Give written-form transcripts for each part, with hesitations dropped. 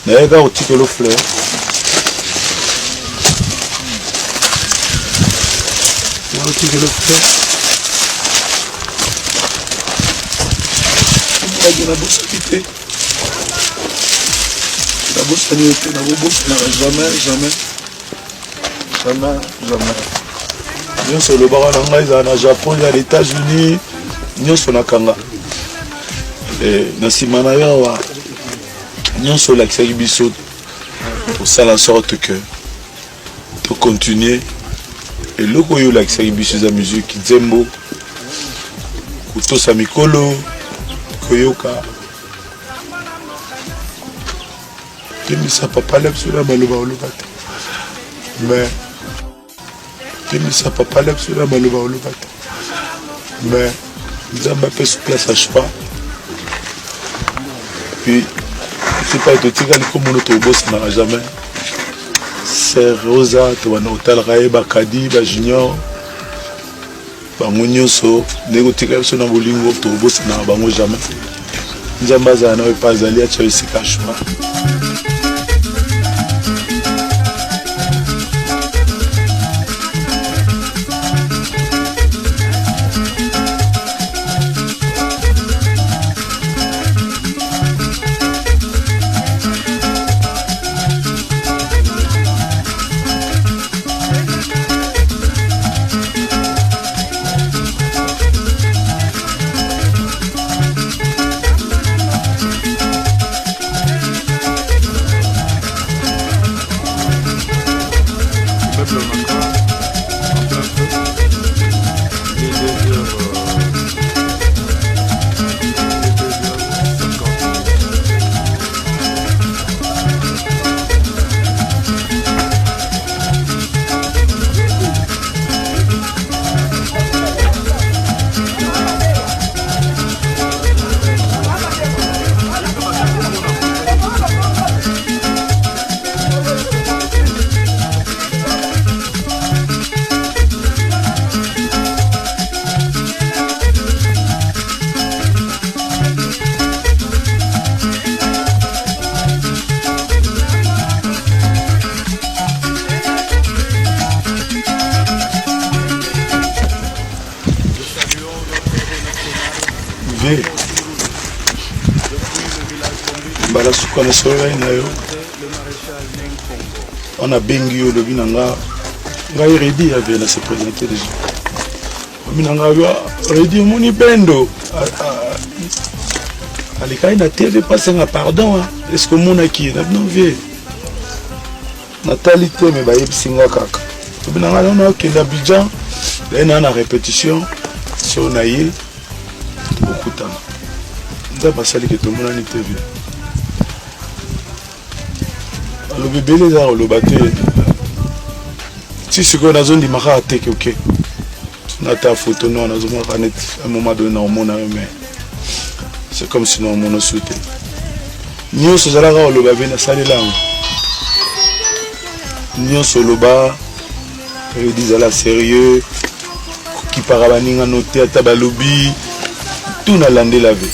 Naïga au titre le fleur. Au titre le fleur. La bourse a quitté. La bourse a quitté. La bourse n'a jamais. Nous sommes le baron en Japon, il y a les États-Unis, nous sommes en Kanga. Dans ce moment-là, nous sommes l'accès à Bissot pour ça en sorte que pour continuer. Et le coup où l'accès à Bissot la musique, Zembo, Kuto Samikolo, Koyoka. Et ça papa lève sur la malouba ou le bateau. Mais ça papa lève sur la malouba ou le bateau. Mais nous avons fait sur place à choix. Puis, c'est pas de tirer comme on boss n'a jamais. C'est Rosa, tu vas hôtel Raïba, Kadi, Junior. Bangonyoso, négocier sur un bolingo, tu boss n'a bango jamais. Nous avons pas allé à Chelsea Kashma. On a bengi au lobby nanga ready à se présenter déjà. Minanga ready moni bendo alikai na TV passe un pardon est-ce que mon aki na non vie natalité mais ba yebsinga kaka minanga na okenda Abidjan na na répétition sur naïe beaucoup de temps nda basali que tout le monde TV. Le bébé les a le battu. Si ce qu'on a zone de maha attaque ok. On a ta photo non on a zone à un moment donné on m'a mais c'est comme si on m'en souhaitait. Nous ce zala le bébé na salle là. Nous sur le bas ils disent à la sérieux qui parabaninga noté à tabalobi tout na landé lavé.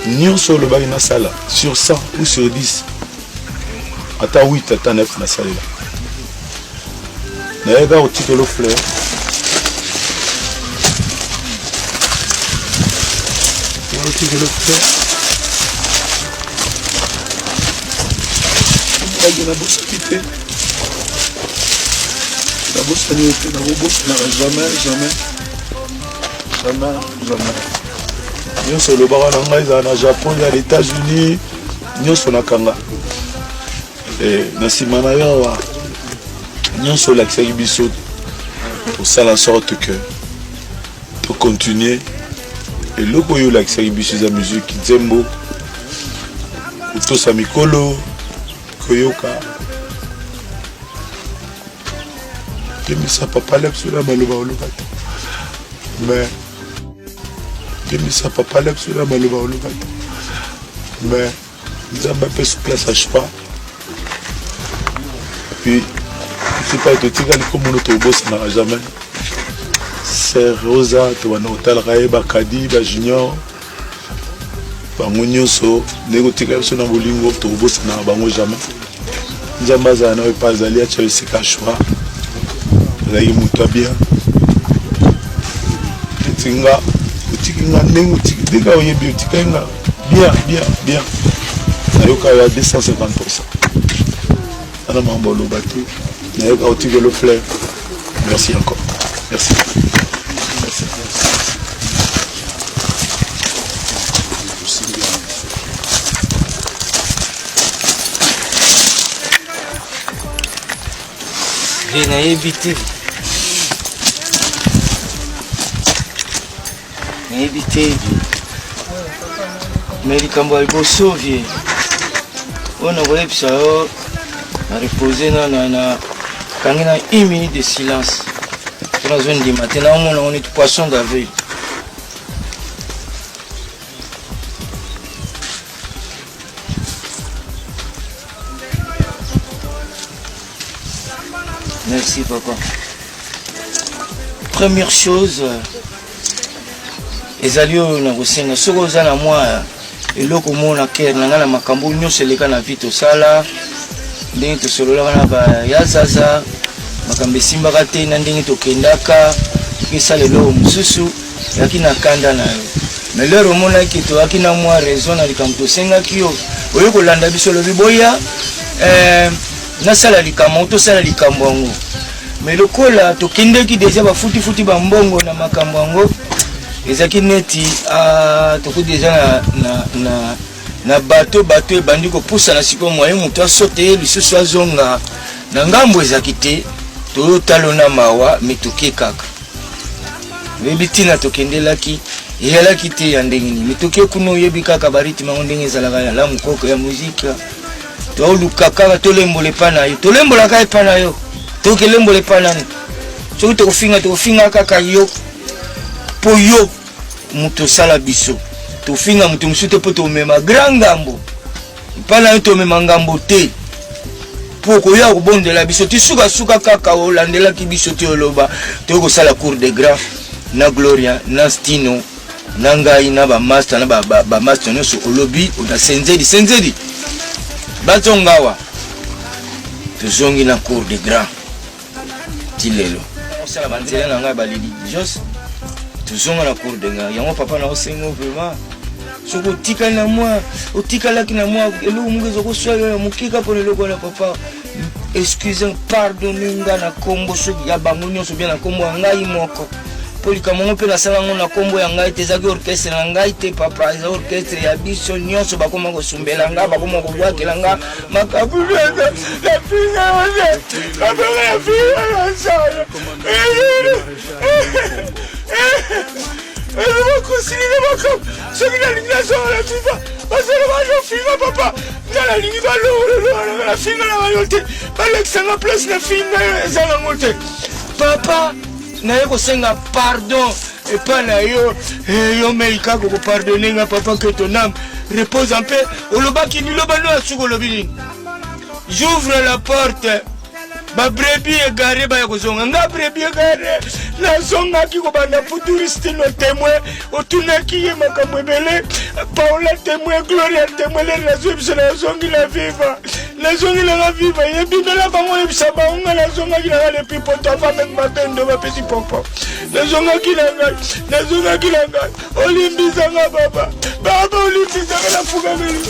Nous sur le bas na salle sur 100 ou sur 10. Ata 8, ata 9 na salle là. Naïga au titre le fleur. Au titre le fleur. La bourse a quitté. La bourse a quitté. La bourse n'a jamais. Nous sommes le baron en Japon, il y a les États-Unis, nous sommes en Kanga. Et dans ce moment-là, nous sommes l'accès à Bissot pour ça en sorte que pour continuer. Et le coup où l'accès à Bissot la musique, Zembo, Kuto Samikolo, Koyoka. Et ça papa lève sur la malouba ou le bateau. Mais ça papa lève sur la malouba ou le bateau. Mais nous avons fait sur place à choix. Puis, c'est pas de tirer comme on autobus n'a jamais. C'est Rosa, tu vas hôtel Raïba, Kadi, Junior. bango nyonso ndenge otikala biso na bolingo tokobosana na bango jamais nzambe azala nayo epa azali atya esika shwa azalaki moto ya bien etinga otikinga ndenge ndenge oyebi otikanga bien nayoka ya 250%. Ana mambo oloba te nayoka otikelo fleur. Merci encore. Merci. nayebi te mais likambo ya liboso vie oyo nakoyebisa yo na repose na kangi na 1 minute de silence mpo nazondima te naomona on est poisson d'avril. Merci papa. Première chose, ezali oyo na kosenga soki oza na mwa eloko moko na kere na ngai na makambo nyonso eleka na vi tosala ndenge tosololaka na bayazaza makambo esimbaka te na ndenge tokendaka tokesala eloko mosusu yaki na kanda na yo mais lero omonaki toyaki na mwa raison na likambo tosengaki yo oyo kolanda biso lobi boya nasala likambo tosala likambo yango mais lokola tokendeki deja bafuti bambongo na makambo yango ezaki neti toko deja na bato ebandi kopusa na siko moyen moto asote lisusu azonga na ngambo ezaki te toyotalona mawa me toke kaka oyebi ntina tokendelaki eyalaki te ya ndenge nini me toke kuna oyebi kaka baritime yango ndenge ezalaka ya la mokoko ya muzika toluka kaka tolembola epa na yo tolembolaka epa na yo tokelembola epa nani soki tokofinga kaka yo po yo moto osala biso tofinga moto mosusu te mpo tomema grand ngambo epa na yo tomema ngambo te mpo koya kobondela biso tisukasuka kaka olandelaki biso te oloba toyo kosala cour de grand na gloria na stino na ngai na bamaster na bamaster nyonso olobi oda senzedi bazongawa tozongi na cour de grand ti lelo osala banzela na ngai baleli jos tozonga na cour de grand yango papa na osenga vraiment soki otikalaki na mwa eloko moko ezokoswaka ya mokika mpona eloko na papa excuse pardonne nga na kombo soki ya bango nyonso bia na kombo ya ngai moko mpo likambo ngo mpe nasala ngo na kombo ya ngai te ezaki orchestre na ngai te papa eza orchestre ya biso nyonso bakoma kosumbela nga bakoma kobwakela nga makabuleza na finga bakosilile makambo soki nalingi nazonga na fifa basala bazofinga papa nga nalingi balolololanga na finga na bayo te balekisanga place na finga eza nango te papa naye kosenga pardon epa na yo yo mei kaka kopardone nga papa que ton âme repose en paix olobaki liloba no asuki olobi nini j'ouvre la porte babrebi egare baya kozonga nga brebi egare nazongaki kobanda futuriste no témoin otunaki ye makambo ebele paola témoin gloria témoin lere nazwi biso nazongi na viva nazongi nanga viva yebimela bango yebisa bangonga nazongaki nanga lepi poto avameki mabendo bapesi pompo nazongaki na ngai olimbisanga baba olimbisanga na fukameli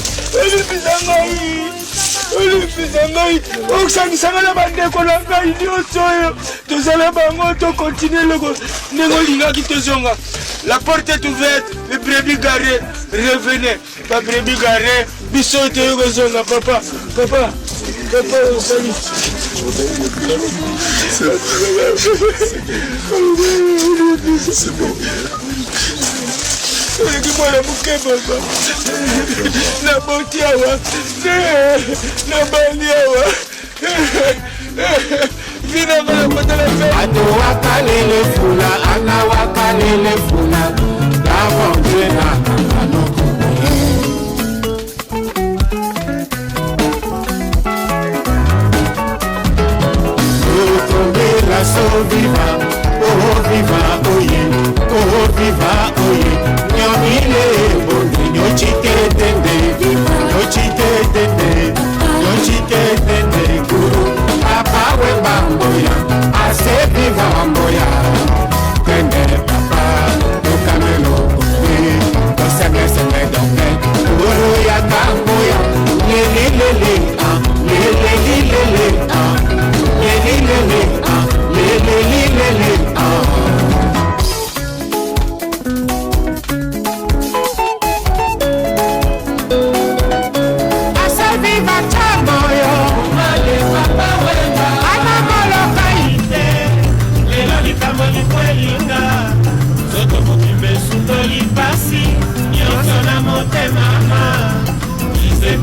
olimbisa ngai okusangisanga na bandeko na ngai nyonso oyo tozala bango tokontinue loko ndenge olingaki tozonga la porte est ouverte le brebis garé revenez ba brebis garé biso toyo kozonga papa osali c'est bon. oleki mwana moke papa na boti awa na bandi awa vinanga na kotala atowakalele fula anawakalele fula navondena nanganoko otombela so viva viva oye nyamile bonyo chike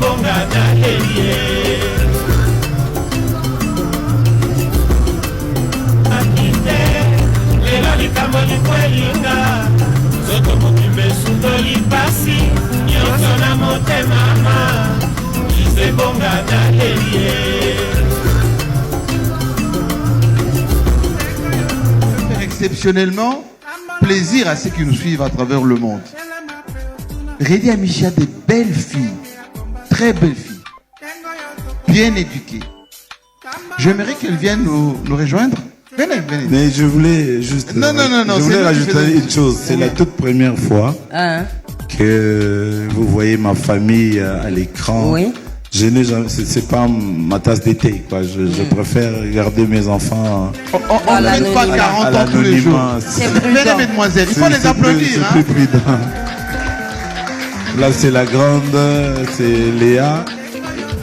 bonga na elie akite lelo likambo likwelinga nzoto mokimbe sutoli pasi nyonso na motema ize bonga na elie. Exceptionnellement plaisir à ceux qui nous suivent à travers le monde. Redi Amici a des belles filles, très belles filles, bien éduquées. J'aimerais qu'elles viennent nous rejoindre. Venez, venez. Mais je voulais juste... Non. Je voulais rajouter une chose. C'est la toute première fois que vous voyez ma famille à l'écran. Oui. Je n'ai jamais, c'est pas ma tasse d'été, quoi. Je préfère regarder mes enfants. On ne fait pas 40 ans tous les jours. Venez, mesdemoiselles, il faut les applaudir. C'est plus prudent. Là, c'est la grande, c'est Léa.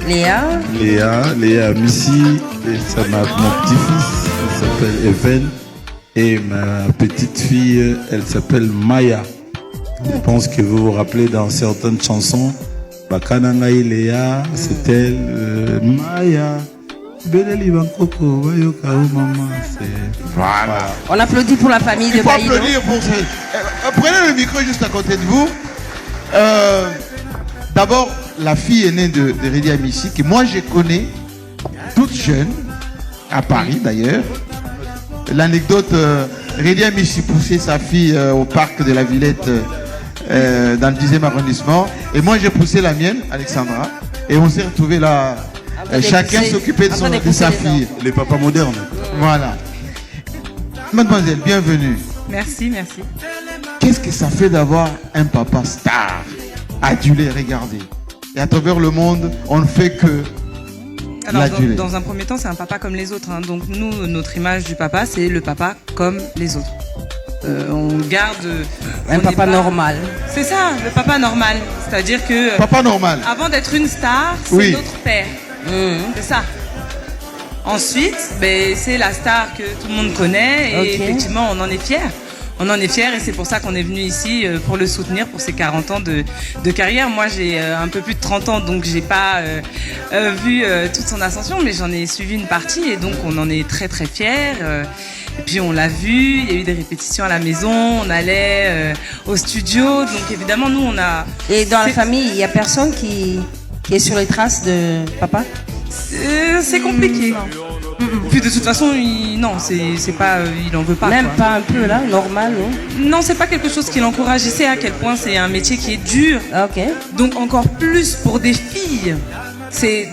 Léa Missy. Et ça mon petit-fils, il s'appelle Evan. Et ma petite fille, elle s'appelle Maya. Je pense que vous vous rappelez dans certaines chansons. Bakanangai Léa, c'est elle, Maya. Voilà. On applaudit pour la famille de Baïlo. Il faut applaudir pour ce... Prenez le micro juste à côté de vous. D'abord, la fille est née de Redi Amici, que moi je connais, toute jeune, à Paris d'ailleurs. L'anecdote, Redi Amici poussait sa fille au parc de la Villette, dans le 10e arrondissement. Et moi j'ai poussé la mienne, Alexandra. Et on s'est retrouvés là, chacun s'occupait de sa fille. Les papas modernes. Voilà. Mademoiselle, bienvenue. Merci, merci. Qu'est-ce que ça fait d'avoir un papa star, adulé, regardez. Et à travers le monde, on ne fait que l'aduler. Dans un premier temps, c'est un papa comme les autres. Hein. Donc nous, notre image du papa, c'est le papa comme les autres. On garde... Un papa normal. C'est ça, le papa normal. C'est-à-dire que... Papa normal. Avant d'être une star, c'est notre père. C'est ça. Ensuite, c'est la star que tout le monde connaît. Et effectivement, on en est fiers. On en est fiers et c'est pour ça qu'on est venu ici pour le soutenir pour ses 40 ans de carrière. Moi, j'ai un peu plus de 30 ans, donc j'ai pas vu toute son ascension, mais j'en ai suivi une partie et donc on en est très très fiers. Et puis on l'a vu, il y a eu des répétitions à la maison, on allait au studio, donc évidemment nous on a... Et dans la famille, il y a personne qui est sur les traces de papa? C'est compliqué. Puis de toute façon, non, c'est pas, il en veut pas. Même quoi. pas un peu là, normal, non? Non, c'est pas quelque chose qui l'encourage. Je sais à quel point c'est un métier qui est dur. Ok. Donc encore plus pour des filles, c'est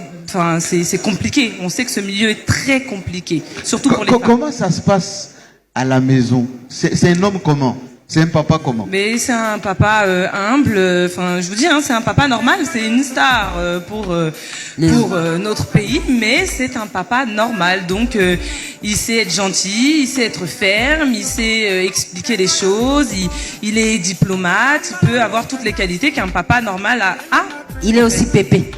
compliqué. On sait que ce milieu est très compliqué, surtout pour les femmes. Comment ça se passe à la maison? C'est un homme comment? C'est un papa comment? Mais c'est un papa humble. Enfin, je vous dis, hein, c'est un papa normal. C'est une star pour notre pays, mais c'est un papa normal. Donc, il sait être gentil, il sait être ferme, il sait expliquer les choses. Il est diplomate. Il peut avoir toutes les qualités qu'un papa normal a. Il est aussi pépé.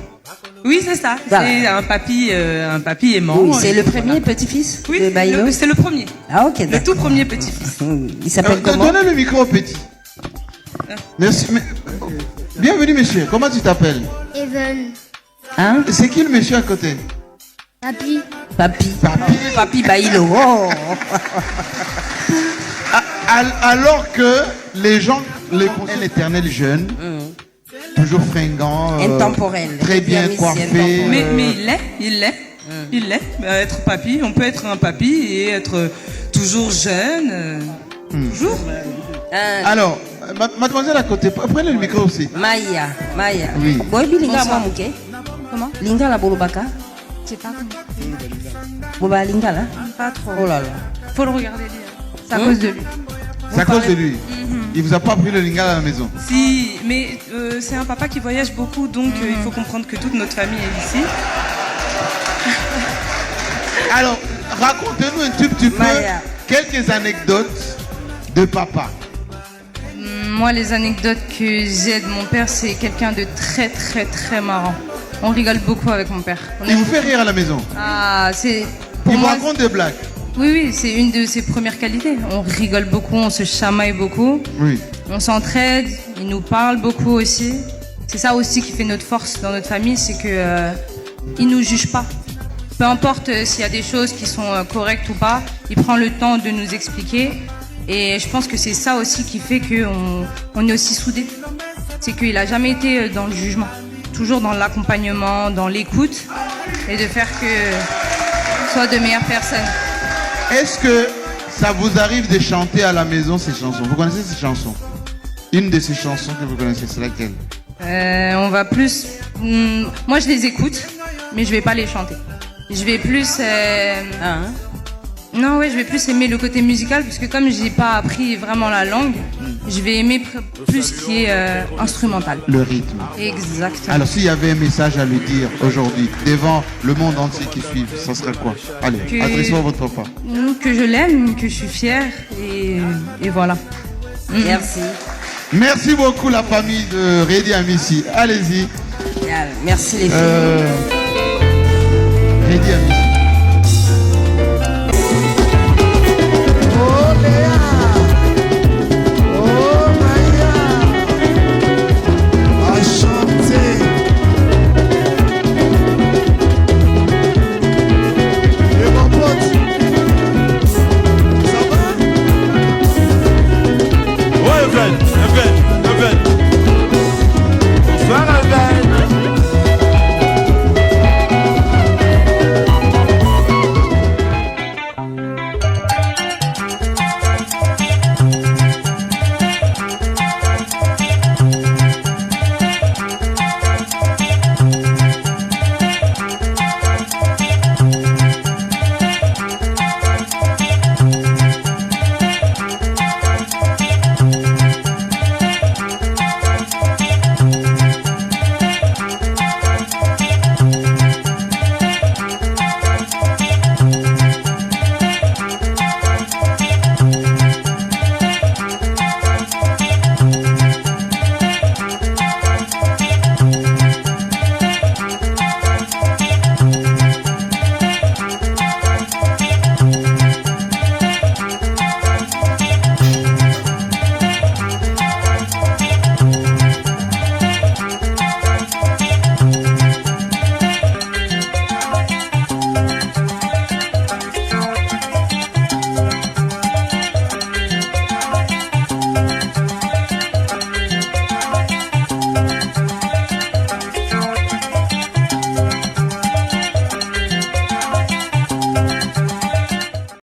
Oui, c'est ça. Voilà. C'est un papy aimant. Oui, c'est le premier petit-fils de Baïlo. C'est le premier. Ah ok. Le tout premier petit-fils. Il s'appelle comment? Donnez le micro au petit. Merci. Bienvenue monsieur. Comment tu t'appelles? Even. Hein? C'est qui le monsieur à côté? Papi. Papi Baïlo. Oh. Alors que les gens les conseillent l'éternel jeune. Toujours fringant, intemporel, très bien coiffé. Mais il l'est. Être papy, on peut être un papy et être toujours jeune. Toujours. Alors, mademoiselle à côté, prenez le micro aussi. Maya. Oui. Comment? Linga la bolobaka. J'ai pas compris. Boba linga là. Pas trop. Oh là là. Faut le regarder lui. C'est à cause de lui. C'est à cause de lui. Il vous a pas pris le lingala à la maison? Si, mais c'est un papa qui voyage beaucoup, donc il faut comprendre que toute notre famille est ici. Alors, racontez-nous un tout petit peu quelques anecdotes de papa. Moi, les anecdotes que j'ai de mon père, c'est quelqu'un de très très très marrant. On rigole beaucoup avec mon père. Il vous fait rire à la maison? Ah, c'est... Il vous raconte des blagues? Oui, c'est une de ses premières qualités. On rigole beaucoup, on se chamaille beaucoup. Oui. On s'entraide, il nous parle beaucoup aussi. C'est ça aussi qui fait notre force dans notre famille, c'est que il nous juge pas. Peu importe s'il y a des choses qui sont correctes ou pas, il prend le temps de nous expliquer. Et je pense que c'est ça aussi qui fait qu'on est aussi soudés. C'est qu'il n'a jamais été dans le jugement. Toujours dans l'accompagnement, dans l'écoute. Et de faire que soit de meilleures personnes. Est-ce que ça vous arrive de chanter à la maison ces chansons? Vous connaissez ces chansons? Une de ces chansons que vous connaissez, c'est laquelle? On va plus... moi, je les écoute, mais je vais pas les chanter. Je vais plus... Non, ouais, je vais plus aimer le côté musical, puisque comme j'ai pas appris vraiment la langue, je vais aimer plus ce qui est instrumental. Le rythme. Exactement. Alors, s'il y avait un message à lui dire aujourd'hui, devant le monde entier qui suit, ça serait quoi? Allez, adressez-vous à votre papa. Que je l'aime, que je suis fière, et voilà. Merci. Merci beaucoup la famille de Redi Amissi. Allez-y. Merci les filles. Redi Amissi.